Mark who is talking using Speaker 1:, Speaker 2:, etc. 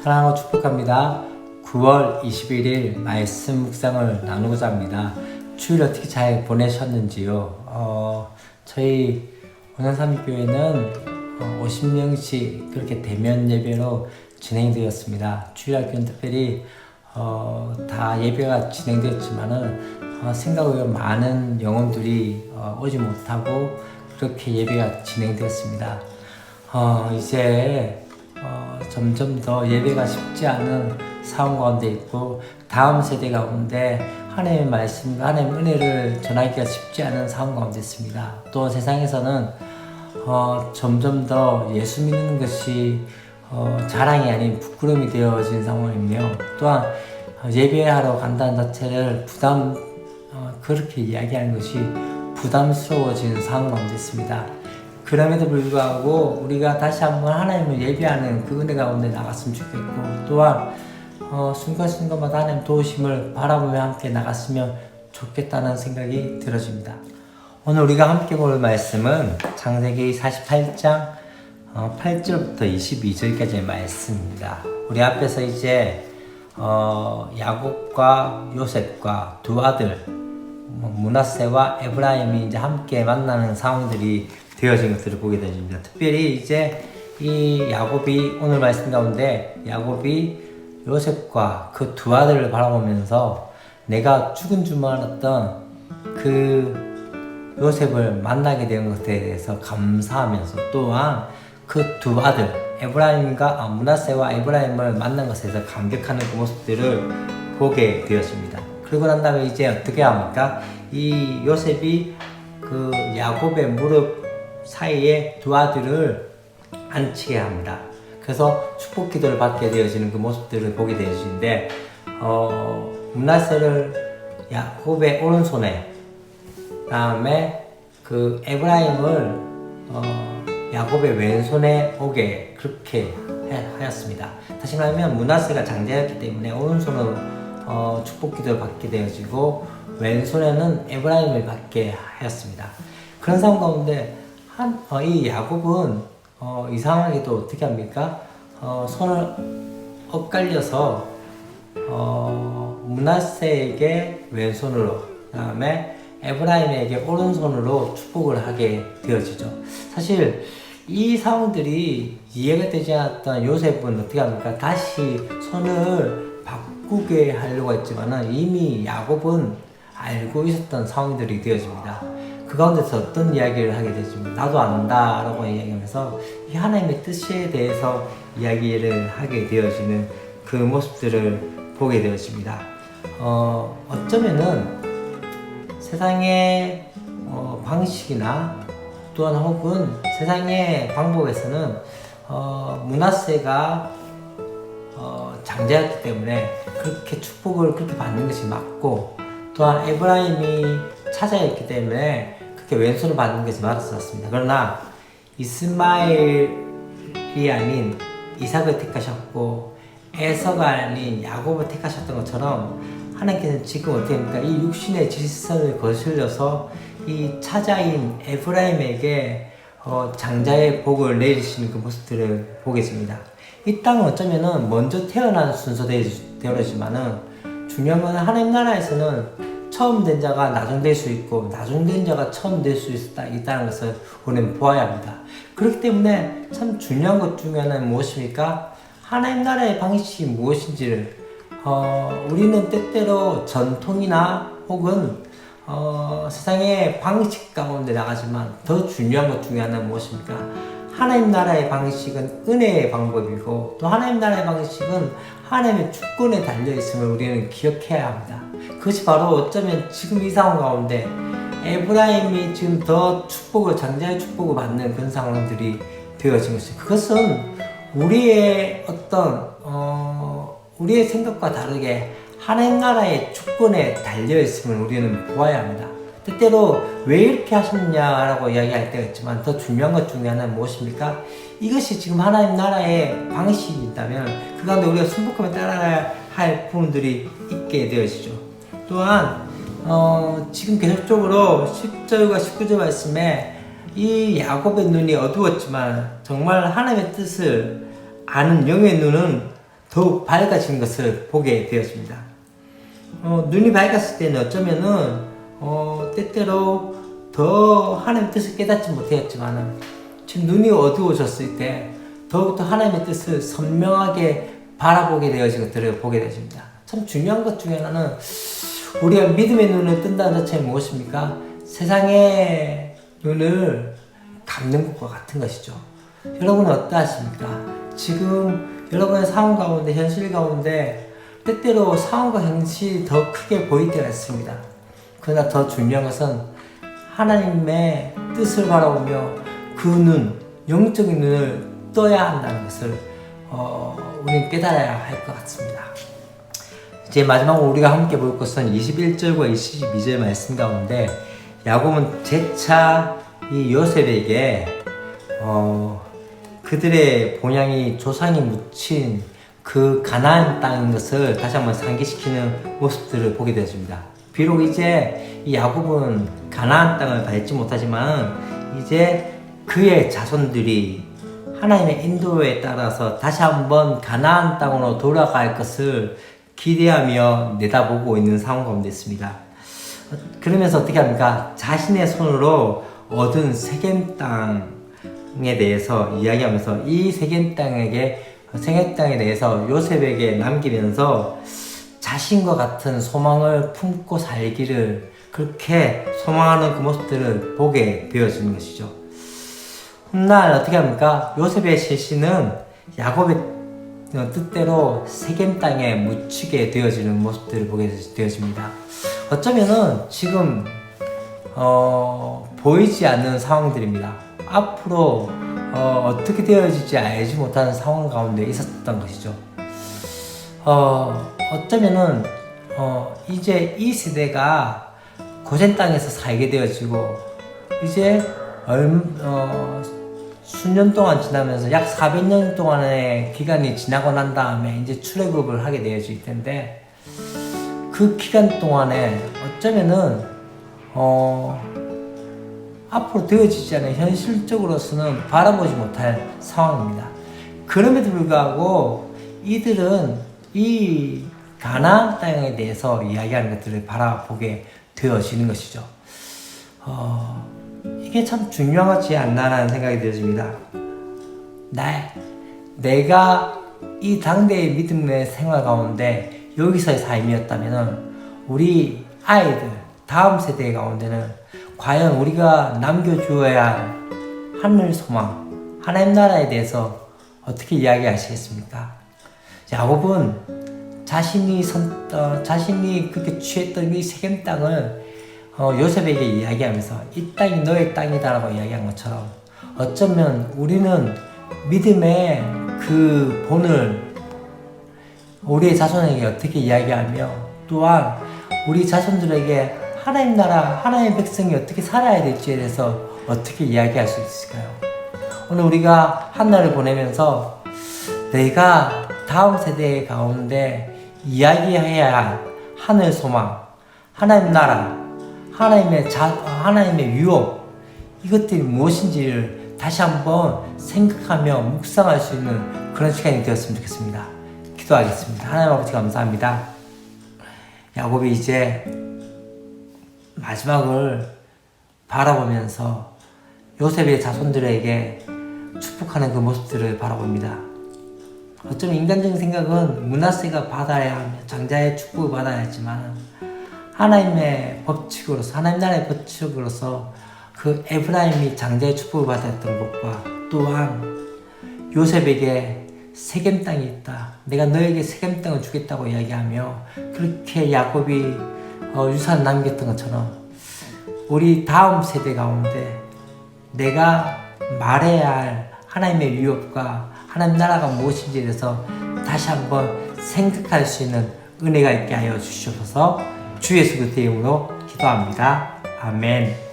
Speaker 1: 사랑하고 축복합니다. 9월 21일 말씀 묵상을 나누고자 합니다. 주일 어떻게 잘 보내셨는지요? 저희 원양삼위교회는 50명씩 그렇게 대면 예배로 진행되었습니다. 주일학교는 특별히 다 예배가 진행되었지만은 생각 외로 많은 영혼들이 오지 못하고 그렇게 예배가 진행되었습니다. 이제 점점 더 예배가 쉽지 않은 상황 가운데 있고 다음 세대 가운데 하나님의 말씀과 하나님의 은혜를 전하기가 쉽지 않은 상황 가운데 있습니다. 또 세상에서는 점점 더 예수 믿는 것이 자랑이 아닌 부끄러움이 되어진 상황이며 또한 예배하러 간다는 자체를 그렇게 이야기하는 것이 부담스러워지는 상황 가운데 있습니다. 그럼에도 불구하고 우리가 다시 한번 하나님을 예배하는 그 은혜 가운데 나갔으면 좋겠고 또한 순간순간마다 하나님 도우심을 바라보며 함께 나갔으면 좋겠다는 생각이 들어집니다. 오늘 우리가 함께 볼 말씀은 창세기 48장 8절부터 22절까지의 말씀입니다. 우리 앞에서 이제 야곱과 요셉과 두 아들 므낫세와 에브라임이 이제 함께 만나는 상황들이 되어진 것들을 보게 됩니다. 특별히 이제 이 야곱이 오늘 말씀 가운데 야곱이 요셉과 그 두 아들을 바라보면서 내가 죽은 줄 알았던 그 요셉을 만나게 된 것에 대해서 감사하면서 또한 그 두 아들 므낫세와 에브라임을 만난 것에 대해서 감격하는 그 모습들을 보게 되었습니다. 그리고 난 다음에 이제 어떻게 합니까? 이 요셉이 그 야곱의 무릎 사이에 두 아들을 앉히게 합니다. 그래서 축복 기도를 받게 되어지는 그 모습들을 보게 되어지는데 므낫세를 야곱의 오른손에 다음에 그 에브라임을 야곱의 왼손에 오게 그렇게 하였습니다. 다시 말하면 므낫세가 장자였기 때문에 오른손으로 축복 기도를 받게 되어지고 왼손에는 에브라임을 받게 하였습니다. 그런 상황 가운데 이 야곱은 이상하게도 어떻게 합니까? 손을 엇갈려서 므낫세에게 왼손으로 그 다음에 에브라임에게 오른손으로 축복을 하게 되어지죠. 사실 이 상황들이 이해가 되지 않았던 요셉은 어떻게 합니까? 다시 손을 바꾸게 하려고 했지만 이미 야곱은 알고 있었던 상황들이 되어집니다. 그 가운데서 어떤 이야기를 하게 되지만 나도 안다 라고 이야기하면서 이 하나님의 뜻에 대해서 이야기를 하게 되어지는 그 모습들을 보게 되어집니다. 어쩌면은 세상의 방식이나 또한 혹은 세상의 방법에서는 므낫세가 장자였기 때문에 그렇게 축복을 그렇게 받는 것이 맞고 또한 에브라임이 차자였기 때문에 그렇게 왼손을 받는 것이 맞았습니다. 그러나 이스마엘이 아닌 이삭을 택하셨고 에서가 아닌 야곱을 택하셨던 것처럼 하나님께서는 지금 어떻게 합니까? 이 육신의 질서를 거슬려서 이 차자인 에브라임에게 장자의 복을 내리시는 그 모습들을 보겠습니다. 이 땅은 어쩌면은 먼저 태어난 순서대로지만은 중요한 건 하나님 나라에서는 처음 된 자가 나중될 수 있고 나중된 자가 처음 될 수 있다는 것을 우리는 보아야 합니다. 그렇기 때문에 참 중요한 것 중에 하나는 무엇입니까? 하나님 나라의 방식이 무엇인지를 우리는 때때로 전통이나 혹은 세상의 방식 가운데 나가지만 더 중요한 것 중에 하나는 무엇입니까? 하나님 나라의 방식은 은혜의 방법이고 또 하나님 나라의 방식은 하나님의 주권에 달려있음을 우리는 기억해야 합니다. 그것이 바로 어쩌면 지금 이 상황 가운데 에브라임이 지금 더 장자의 축복을 받는 그런 상황들이 되어진 것이죠. 그것은 우리의 우리의 생각과 다르게 하나님 나라의 주권에 달려있음을 우리는 보아야 합니다. 때때로 왜 이렇게 하셨냐라고 이야기할 때가 있지만 더 중요한 것 중에 하나는 무엇입니까? 이것이 지금 하나님 나라의 방식이 있다면 그 가운데 우리가 순복하며 따라가야 할 부분들이 있게 되어지죠. 또한 지금 계속적으로 10절과 19절 말씀에 이 야곱의 눈이 어두웠지만 정말 하나님의 뜻을 아는 영의 눈은 더욱 밝아진 것을 보게 되었습니다. 눈이 밝았을 때는 어쩌면은 때때로 더 하나님의 뜻을 깨닫지 못했지만은 지금 눈이 어두워졌을 때 더욱더 하나님의 뜻을 선명하게 바라보게 되어진 것들을 보게 되십니다. 참 중요한 것 중에 하나는 우리가 믿음의 눈을 뜬다는 자체는 무엇입니까? 세상의 눈을 감는 것과 같은 것이죠. 여러분은 어떠하십니까? 지금 여러분의 상황 가운데, 현실 가운데 때때로 상황과 현실이 더 크게 보일 때가 있습니다. 그러나 더 중요한 것은 하나님의 뜻을 바라보며 그 눈, 영적인 눈을 떠야 한다는 것을 우리는 깨달아야 할 것 같습니다. 이제 마지막으로 우리가 함께 볼 것은 21절과 22절 말씀 가운데 야곱은 재차 이 요셉에게 그들의 본향이 조상이 묻힌 그 가나안 땅인 것을 다시 한번 상기시키는 모습들을 보게 되었습니다. 비록 이제 이 야곱은 가나안 땅을 밟지 못하지만 이제 그의 자손들이 하나님의 인도에 따라서 다시 한번 가나안 땅으로 돌아갈 것을 기대하며 내다보고 있는 상황 가운데 있습니다. 그러면서 어떻게 합니까? 자신의 손으로 얻은 세겜 땅에 대해서 이야기하면서 이 세겜 땅에 대해서 요셉에게 남기면서 자신과 같은 소망을 품고 살기를 그렇게 소망하는 그 모습들을 보게 되어지는 것이죠. 훗날 어떻게 합니까? 요셉의 실신은 야곱의 뜻대로 세겜 땅에 묻히게 되어지는 모습들을 보게 되어집니다. 어쩌면은 지금 보이지 않는 상황들입니다. 앞으로 어떻게 되어질지 알지 못하는 상황 가운데 있었던 것이죠. 어쩌면은 이제 이 세대가 고센 땅에서 살게 되어지고 이제 수년 동안 지나면서 약 400년 동안의 기간이 지나고 난 다음에 이제 출애굽을 하게 되어질 텐데 그 기간 동안에 어쩌면은 앞으로 되어지지 않은 현실적으로서는 바라보지 못할 상황입니다. 그럼에도 불구하고 이들은 이 가나안 땅에 대해서 이야기하는 것들을 바라보게 되어지는 것이죠. 이게 참 중요하지 않나라는 생각이 들어집니다. 내가 이 당대의 믿음의 생활 가운데 여기서의 삶이었다면 우리 아이들, 다음 세대 가운데는 과연 우리가 남겨주어야 할 하늘 소망, 하나님 나라에 대해서 어떻게 이야기하시겠습니까? 야곱은 자신이 그렇게 취했던 이 세겜 땅을 요셉에게 이야기하면서 이 땅이 너의 땅이다라고 이야기한 것처럼 어쩌면 우리는 믿음의 그 본을 우리의 자손에게 어떻게 이야기하며 또한 우리 자손들에게 하나님 나라, 하나님의 백성이 어떻게 살아야 될지에 대해서 어떻게 이야기할 수 있을까요? 오늘 우리가 한 날을 보내면서 내가 다음 세대 가운데 이야기해야 할 하늘 소망, 하나님 나라, 하나님의 유업, 이것들이 무엇인지를 다시 한번 생각하며 묵상할 수 있는 그런 시간이 되었으면 좋겠습니다. 기도하겠습니다. 하나님 아버지 감사합니다. 야곱이 이제 마지막을 바라보면서 요셉의 자손들에게 축복하는 그 모습들을 바라봅니다. 어쩌면 인간적인 생각은 므낫세가 받아야 하며 장자의 축복을 받아야 했지만 하나님의 법칙으로서, 하나님 나라의 법칙으로서 그 에브라임이 장자의 축복을 받았던 것과 또한 요셉에게 세겜 땅이 있다, 내가 너에게 세겜 땅을 주겠다고 이야기하며 그렇게 야곱이 유산 남겼던 것처럼 우리 다음 세대 가운데 내가 말해야 할 하나님의 유업과 하나님 나라가 무엇인지에 대해서 다시 한번 생각할 수 있는 은혜가 있게 하여 주시옵소서. 주 예수 그리스도의 이름으로 기도합니다. 아멘.